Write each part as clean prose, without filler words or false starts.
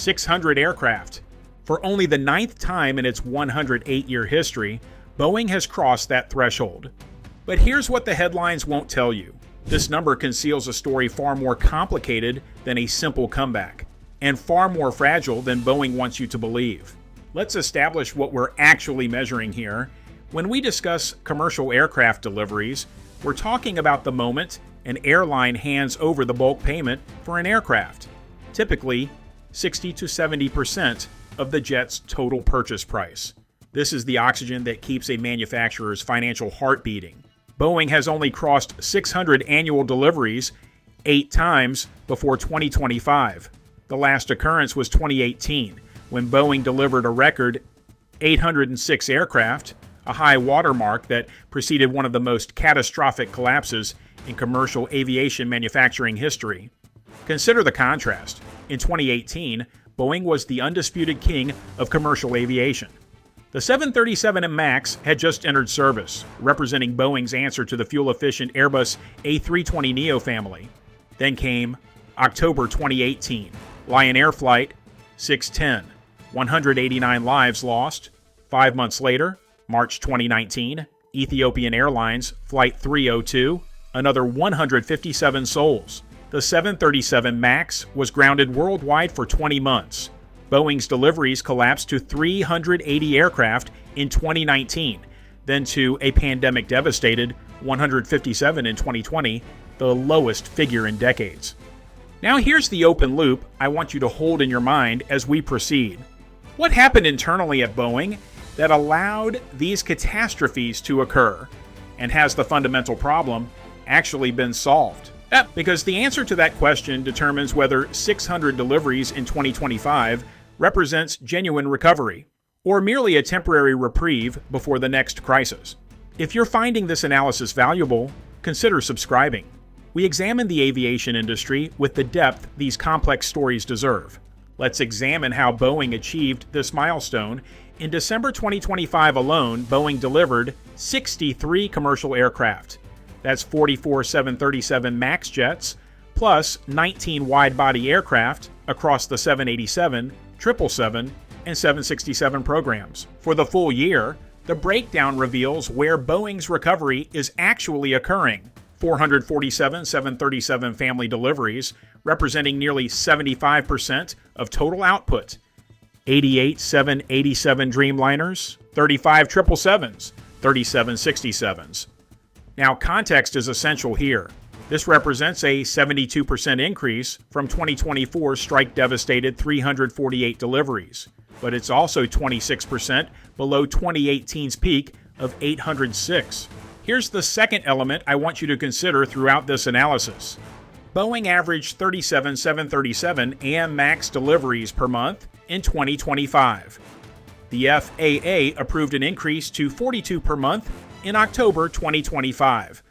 600 aircraft. For only the 9th time in its 108-year history, Boeing has crossed that threshold. But here's what the headlines won't tell you. This number conceals a story far more complicated than a simple comeback, and far more fragile than Boeing wants you to believe. Let's establish what we're actually measuring here. When we discuss commercial aircraft deliveries, we're talking about the moment an airline hands over the bulk payment for an aircraft, typically 60 to 70% of the jet's total purchase price. This is the oxygen that keeps a manufacturer's financial heart beating. Boeing has only crossed 600 annual deliveries 8 times before 2025. The last occurrence was 2018, when Boeing delivered a record 806 aircraft, a high watermark that preceded one of the most catastrophic collapses in commercial aviation manufacturing history. Consider the contrast. In 2018, Boeing was the undisputed king of commercial aviation. The 737 MAX had just entered service, representing Boeing's answer to the fuel-efficient Airbus A320neo family. Then came October 2018, Lion Air Flight 610, 189 lives lost. 5 months later, March 2019, Ethiopian Airlines Flight 302, another 157 souls. The 737 MAX was grounded worldwide for 20 months. Boeing's deliveries collapsed to 380 aircraft in 2019, then to a pandemic-devastated 157 in 2020, the lowest figure in decades. Now here's the open loop I want you to hold in your mind as we proceed. What happened internally at Boeing that allowed these catastrophes to occur? And has the fundamental problem actually been solved? Because the answer to that question determines whether 600 deliveries in 2025 represents genuine recovery, or merely a temporary reprieve before the next crisis. If you're finding this analysis valuable, consider subscribing. We examine the aviation industry with the depth these complex stories deserve. Let's examine how Boeing achieved this milestone. In December 2025 alone, Boeing delivered 63 commercial aircraft. That's 44 737 MAX jets, plus 19 wide-body aircraft across the 787, 777, and 767 programs. For the full year, the breakdown reveals where Boeing's recovery is actually occurring. 447 737 family deliveries, representing nearly 75% of total output. 88 787 Dreamliners, 35 777s, 37 67s. Now, context is essential here. This represents a 72% increase from 2024's strike-devastated 348 deliveries, but it's also 26% below 2018's peak of 806. Here's the second element I want you to consider throughout this analysis. Boeing averaged 37 737 and MAX deliveries per month in 2025. The FAA approved an increase to 42 per month in October 2025.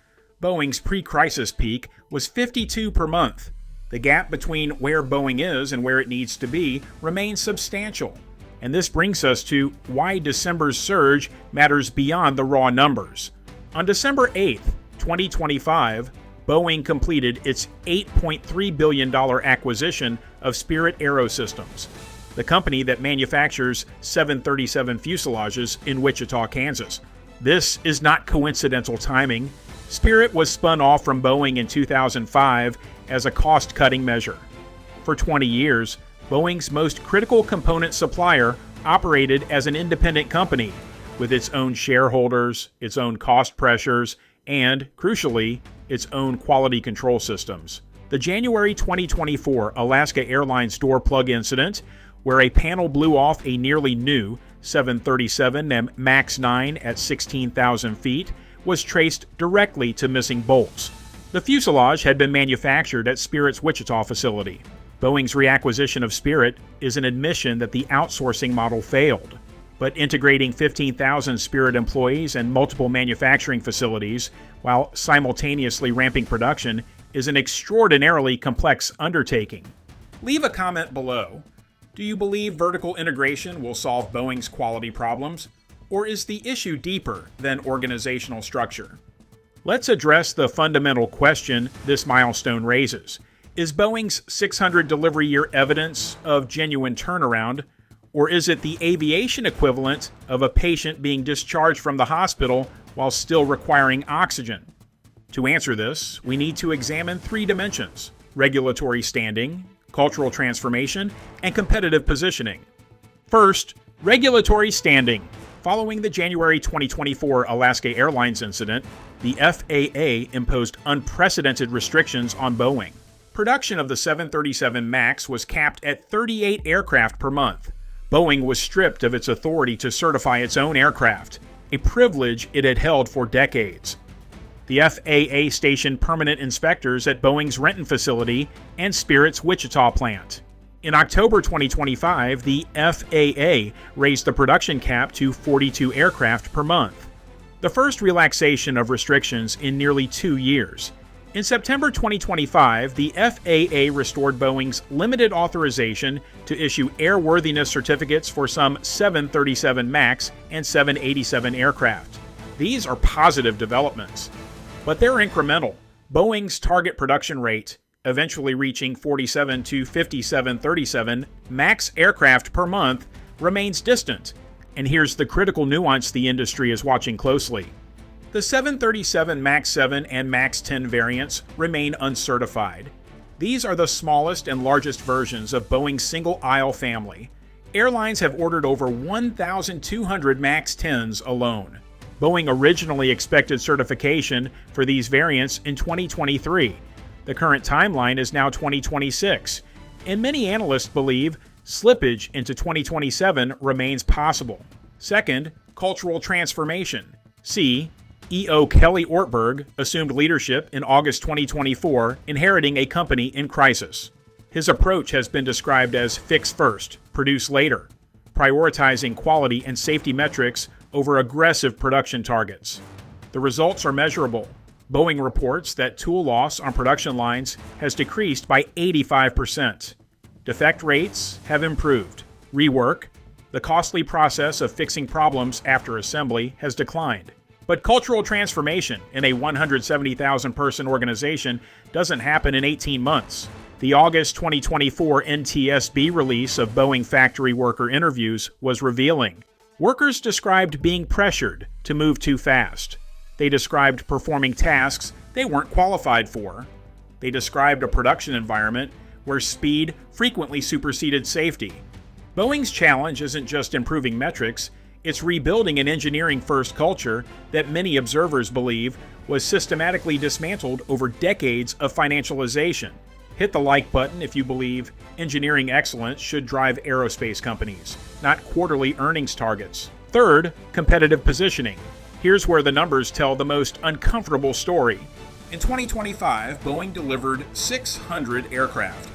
Boeing's pre-crisis peak was 52 per month. The gap between where Boeing is and where it needs to be remains substantial. And this brings us to why December's surge matters beyond the raw numbers. On December 8th, 2025, Boeing completed its $8.3 billion acquisition of Spirit AeroSystems, the company that manufactures 737 fuselages in Wichita, Kansas. This is not coincidental timing. Spirit was spun off from Boeing in 2005 as a cost-cutting measure. For 20 years, Boeing's most critical component supplier operated as an independent company with its own shareholders, its own cost pressures, and, crucially, its own quality control systems. The January 2024 Alaska Airlines door plug incident, where a panel blew off a nearly new 737 and MAX 9 at 16,000 feet, was traced directly to missing bolts. The fuselage had been manufactured at Spirit's Wichita facility. Boeing's reacquisition of Spirit is an admission that the outsourcing model failed. But integrating 15,000 Spirit employees and multiple manufacturing facilities while simultaneously ramping production is an extraordinarily complex undertaking. Leave a comment below. Do you believe vertical integration will solve Boeing's quality problems? Or is the issue deeper than organizational structure? Let's address the fundamental question this milestone raises. Is Boeing's 600 delivery year evidence of genuine turnaround, or is it the aviation equivalent of a patient being discharged from the hospital while still requiring oxygen? To answer this, we need to examine three dimensions: regulatory standing, cultural transformation, and competitive positioning. First, regulatory standing. Following the January 2024 Alaska Airlines incident, the FAA imposed unprecedented restrictions on Boeing. Production of the 737 MAX was capped at 38 aircraft per month. Boeing was stripped of its authority to certify its own aircraft, a privilege it had held for decades. The FAA stationed permanent inspectors at Boeing's Renton facility and Spirit's Wichita plant. In October 2025, the FAA raised the production cap to 42 aircraft per month, the first relaxation of restrictions in nearly 2 years. In September 2025, the FAA restored Boeing's limited authorization to issue airworthiness certificates for some 737 MAX and 787 aircraft. These are positive developments, but they're incremental. Boeing's target production rate, eventually reaching 47 to 57 37 MAX aircraft per month, remains distant. And here's the critical nuance the industry is watching closely. The 737 MAX 7 and MAX 10 variants remain uncertified. These are the smallest and largest versions of Boeing's single-aisle family. Airlines have ordered over 1,200 MAX 10s alone. Boeing originally expected certification for these variants in 2023. The current timeline is now 2026, and many analysts believe slippage into 2027 remains possible. Second, cultural transformation. See, E.O. Kelly Ortberg assumed leadership in August 2024, inheriting a company in crisis. His approach has been described as fix first, produce later, prioritizing quality and safety metrics over aggressive production targets. The results are measurable. Boeing reports that tool loss on production lines has decreased by 85%. Defect rates have improved. Rework, the costly process of fixing problems after assembly, has declined. But cultural transformation in a 170,000-person organization doesn't happen in 18 months. The August 2024 NTSB release of Boeing factory worker interviews was revealing. Workers described being pressured to move too fast. They described performing tasks they weren't qualified for. They described a production environment where speed frequently superseded safety. Boeing's challenge isn't just improving metrics, it's rebuilding an engineering-first culture that many observers believe was systematically dismantled over decades of financialization. Hit the like button if you believe engineering excellence should drive aerospace companies, not quarterly earnings targets. Third, competitive positioning. Here's where the numbers tell the most uncomfortable story. In 2025, Boeing delivered 600 aircraft.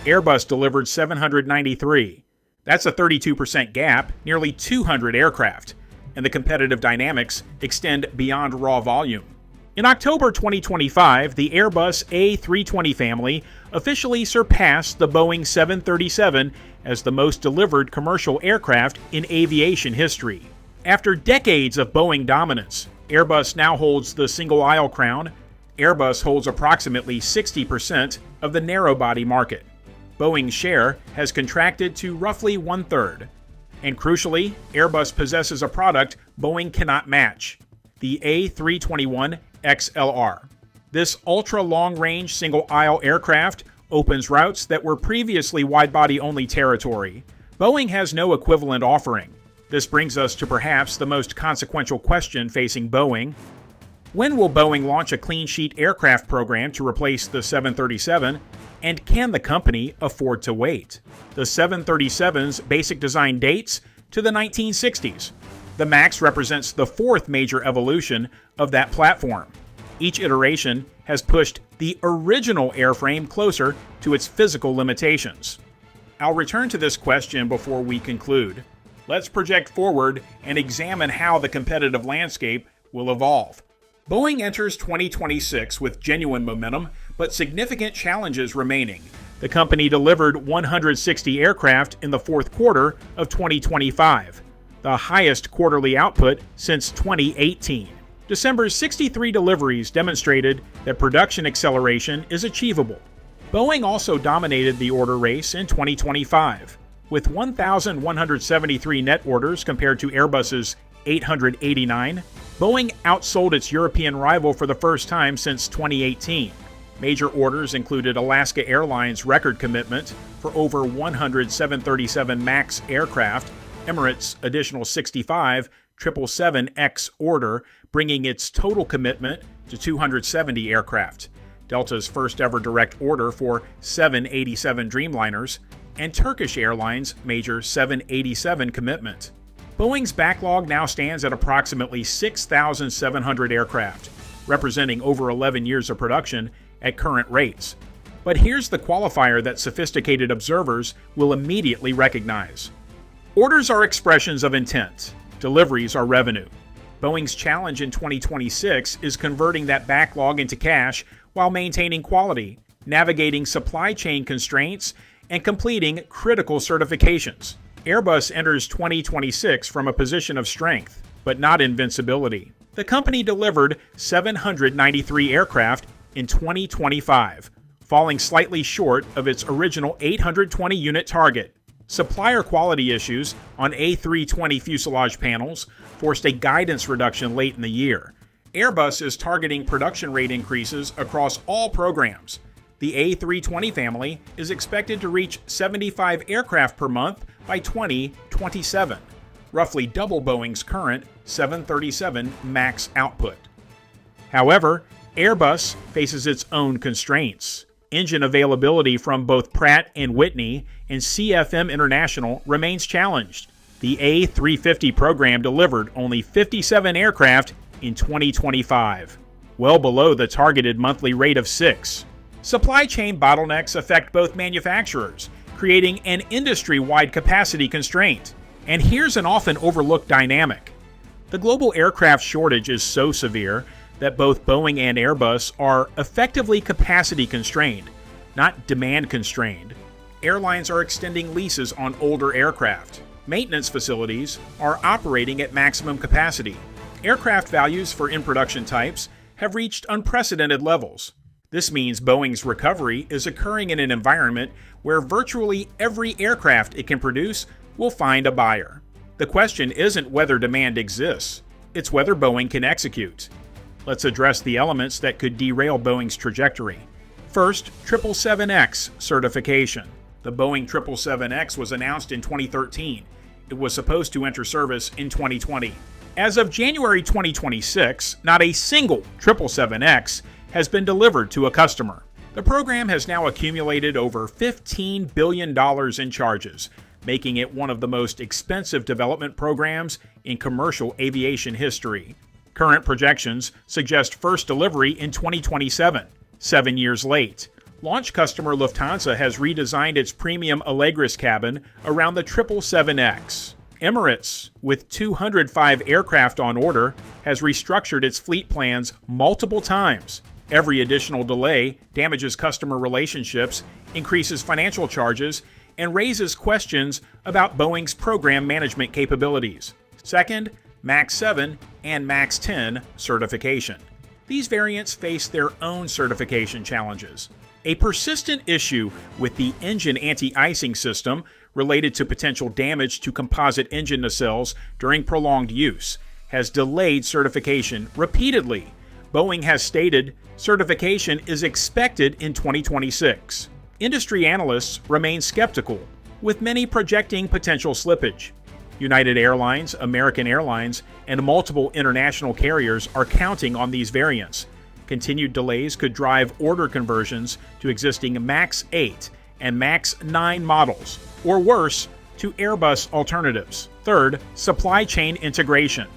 Airbus delivered 793. That's a 32% gap, nearly 200 aircraft, and the competitive dynamics extend beyond raw volume. In October 2025, the Airbus A320 family officially surpassed the Boeing 737 as the most delivered commercial aircraft in aviation history. After decades of Boeing dominance, Airbus now holds the single-aisle crown. Airbus holds approximately 60% of the narrow-body market. Boeing's share has contracted to roughly 1/3. And crucially, Airbus possesses a product Boeing cannot match: the A321 XLR. This ultra-long-range single-aisle aircraft opens routes that were previously wide-body only territory. Boeing has no equivalent offering. This brings us to perhaps the most consequential question facing Boeing. When will Boeing launch a clean sheet aircraft program to replace the 737? And can the company afford to wait? The 737's basic design dates to the 1960s. The MAX represents the fourth major evolution of that platform. Each iteration has pushed the original airframe closer to its physical limitations. I'll return to this question before we conclude. Let's project forward and examine how the competitive landscape will evolve. Boeing enters 2026 with genuine momentum, but significant challenges remaining. The company delivered 160 aircraft in the fourth quarter of 2025, the highest quarterly output since 2018. December's 63 deliveries demonstrated that production acceleration is achievable. Boeing also dominated the order race in 2025, with 1,173 net orders compared to Airbus's 889. Boeing outsold its European rival for the first time since 2018. Major orders included Alaska Airlines' record commitment for over 100 737 MAX aircraft, Emirates' additional 65 777X order, bringing its total commitment to 270 aircraft, Delta's first ever direct order for 787 Dreamliners, and Turkish Airlines' major 787 commitment. Boeing's backlog now stands at approximately 6,700 aircraft, representing over 11 years of production at current rates. But here's the qualifier that sophisticated observers will immediately recognize. Orders are expressions of intent. Deliveries are revenue. Boeing's challenge in 2026 is converting that backlog into cash while maintaining quality, navigating supply chain constraints, and completing critical certifications. Airbus enters 2026 from a position of strength, but not invincibility. The company delivered 793 aircraft in 2025, falling slightly short of its original 820-unit target. Supplier quality issues on A320 fuselage panels forced a guidance reduction late in the year. Airbus is targeting production rate increases across all programs. The A320 family is expected to reach 75 aircraft per month by 2027, roughly double Boeing's current 737 MAX output. However, Airbus faces its own constraints. Engine availability from both Pratt & Whitney and CFM International remains challenged. The A350 program delivered only 57 aircraft in 2025, well below the targeted monthly rate of 6. Supply chain bottlenecks affect both manufacturers, creating an industry-wide capacity constraint. And here's an often overlooked dynamic. The global aircraft shortage is so severe that both Boeing and Airbus are effectively capacity constrained, not demand constrained. Airlines are extending leases on older aircraft. Maintenance facilities are operating at maximum capacity. Aircraft values for in-production types have reached unprecedented levels. This means Boeing's recovery is occurring in an environment where virtually every aircraft it can produce will find a buyer. The question isn't whether demand exists, it's whether Boeing can execute. Let's address the elements that could derail Boeing's trajectory. First, 777X certification. The Boeing 777X was announced in 2013. It was supposed to enter service in 2020. As of January 2026, not a single 777X has been delivered to a customer. The program has now accumulated over $15 billion in charges, making it one of the most expensive development programs in commercial aviation history. Current projections suggest first delivery in 2027, 7 years late. Launch customer Lufthansa has redesigned its premium Allegris cabin around the 777X. Emirates, with 205 aircraft on order, has restructured its fleet plans multiple times. Every additional delay damages customer relationships, increases financial charges, and raises questions about Boeing's program management capabilities. Second, MAX 7 and MAX 10 certification. These variants face their own certification challenges. A persistent issue with the engine anti-icing system related to potential damage to composite engine nacelles during prolonged use has delayed certification repeatedly. Boeing has stated certification is expected in 2026. Industry analysts remain skeptical, with many projecting potential slippage. United Airlines, American Airlines, and multiple international carriers are counting on these variants. Continued delays could drive order conversions to existing MAX 8 and MAX 9 models, or worse, to Airbus alternatives. Third, supply chain integration.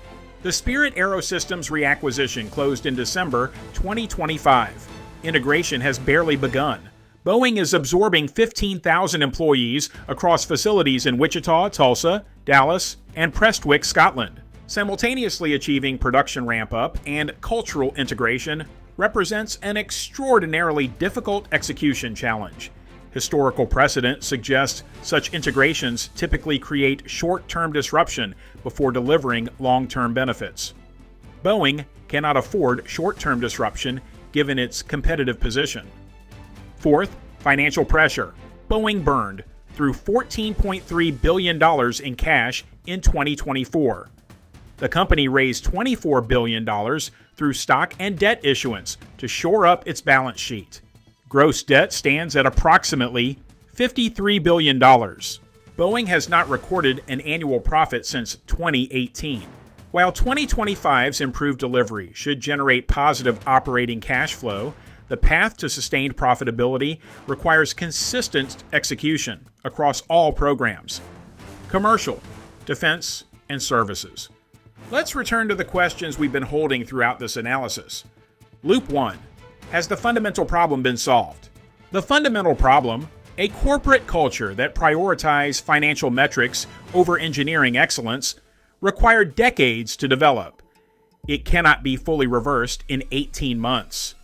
The Spirit AeroSystems reacquisition closed in December 2025. Integration has barely begun. Boeing is absorbing 15,000 employees across facilities in Wichita, Tulsa, Dallas, and Prestwick, Scotland. Simultaneously achieving production ramp-up and cultural integration represents an extraordinarily difficult execution challenge. Historical precedent suggests such integrations typically create short-term disruption before delivering long-term benefits. Boeing cannot afford short-term disruption given its competitive position. Fourth, Financial pressure. Boeing burned through $14.3 billion in cash in 2024. The company raised $24 billion through stock and debt issuance to shore up its balance sheet. Gross debt stands at approximately $53 billion. Boeing has not recorded an annual profit since 2018. While 2025's improved delivery should generate positive operating cash flow, the path to sustained profitability requires consistent execution across all programs: commercial, defense, and services. Let's return to the questions we've been holding throughout this analysis. Loop 1. Has the fundamental problem been solved? The fundamental problem, a corporate culture that prioritizes financial metrics over engineering excellence, required decades to develop. It cannot be fully reversed in 18 months.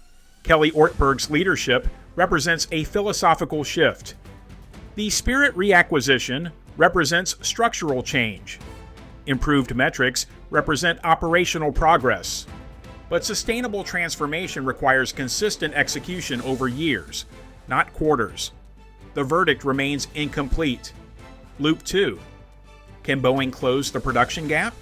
Kelly Ortberg's leadership represents a philosophical shift. The Spirit reacquisition represents structural change. Improved metrics represent operational progress. But sustainable transformation requires consistent execution over years, not quarters. The verdict remains incomplete. Loop 2. Can Boeing close the production gap?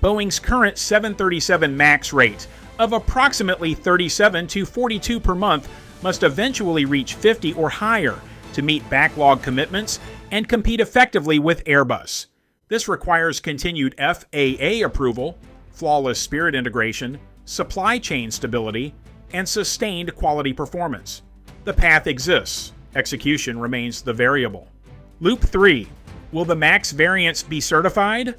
Boeing's current 737 MAX rate of approximately 37 to 42 per month must eventually reach 50 or higher to meet backlog commitments and compete effectively with Airbus. This requires continued FAA approval, flawless Spirit integration, supply chain stability, and sustained quality performance. The path exists. Execution remains the variable. Loop 3. Will the MAX variants be certified?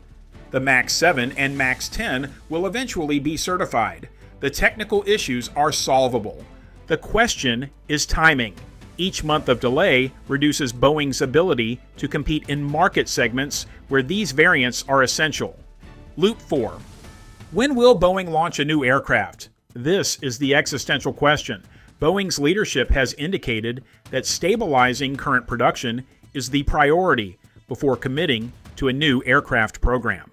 The MAX 7 and MAX 10 will eventually be certified. The technical issues are solvable. The question is timing. Each month of delay reduces Boeing's ability to compete in market segments where these variants are essential. Loop 4. When will Boeing launch a new aircraft? This is the existential question. Boeing's leadership has indicated that stabilizing current production is the priority before committing to a new aircraft program.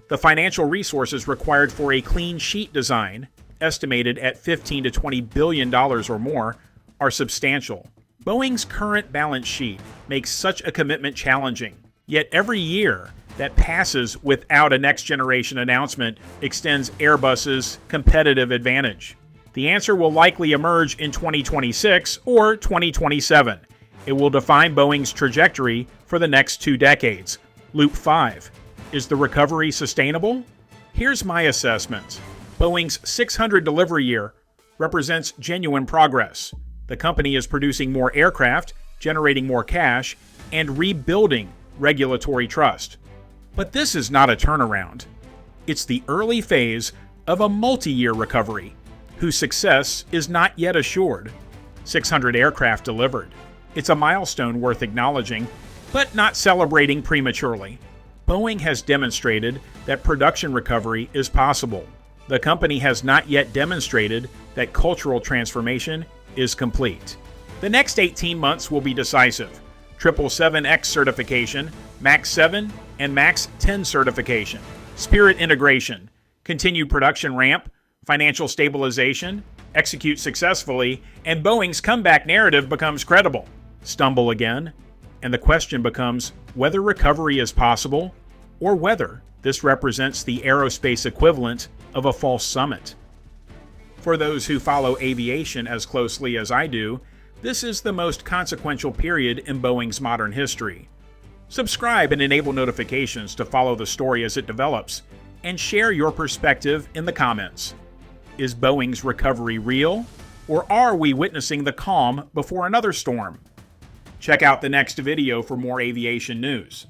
The financial resources required for a clean sheet design, estimated at $15 to $20 billion or more, are substantial. Boeing's current balance sheet makes such a commitment challenging, yet every year that passes without a next-generation announcement extends Airbus's competitive advantage. The answer will likely emerge in 2026 or 2027. It will define Boeing's trajectory for the next 2 decades. Loop 5. Is the recovery sustainable? Here's my assessment. Boeing's 600 delivery year represents genuine progress. The company is producing more aircraft, generating more cash, and rebuilding regulatory trust. But this is not a turnaround. It's the early phase of a multi-year recovery, whose success is not yet assured. 600 aircraft delivered. It's a milestone worth acknowledging, but not celebrating prematurely. Boeing has demonstrated that production recovery is possible. The company has not yet demonstrated that cultural transformation is complete. The next 18 months will be decisive. 777X certification, MAX 7 and MAX 10 certification, Spirit integration, continued production ramp, financial stabilization, execute successfully, and Boeing's comeback narrative becomes credible. Stumble again, and the question becomes whether recovery is possible or whether this represents the aerospace equivalent of a false summit. For those who follow aviation as closely as I do, this is the most consequential period in Boeing's modern history. Subscribe and enable notifications to follow the story as it develops, and share your perspective in the comments. Is Boeing's recovery real, or are we witnessing the calm before another storm? Check out the next video for more aviation news.